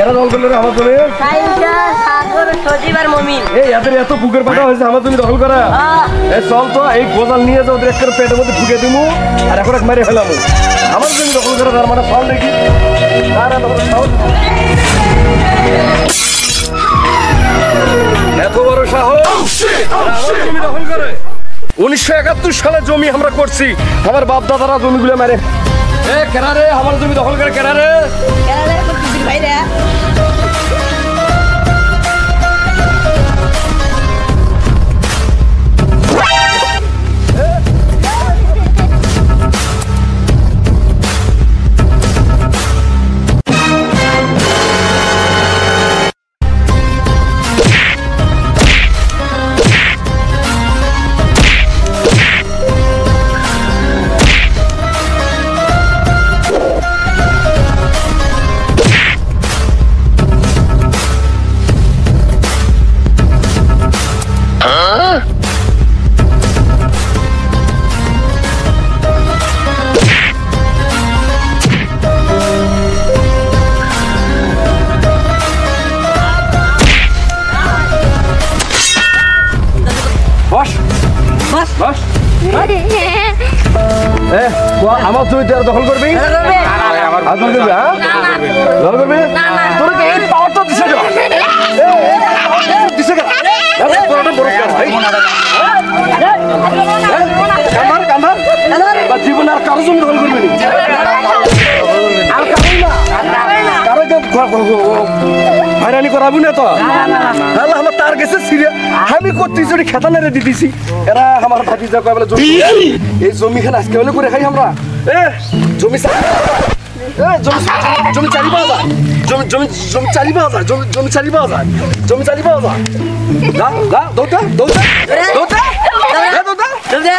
কেন দখল করলে আমার জমি? এই এদের এত পুকুর পাটা হয়েছে আমার জমি দখল করা। চল তো এই গোজাল নিয়ে যাও, ওদের একটা পেটের মধ্যে ঢুকে দিমু আর এখন মেরে ফেলাম। আমার জমি দখল করা তার মানে ফল নাকি? এত বড় সাহস আমার জমি দখল করে? 1971 সালে জমি আমরা করছি, আমার বাপ দাদারা জমিগুলো মেরে। এ কেনা রে আমার জমি দখল করে? কেনা রে আমার জমি দখল করবি? দখল করবি? তোর এই পাওয়ারটা দিছে জীবন আর কারো জমি দখল করবি আর কারো হয়রানি করাবি না তো? আমার তার গেছে সিরিয়া আমি করতেছি খেতা নেড়ে দিতেছি। এরা আমার ভাতি যা কয় জমি, এই জমি খান আজকে হলে করে খাই আমরা। জমি জমি চারি পাওয়া যায়, জমি চারি পাওয়া যায়, জমি চারি পাওয়া যায়, জমি চারি পাওয়া যায়। দৌড়া দৌড়া দৌড়া দৌড়া দৌড়া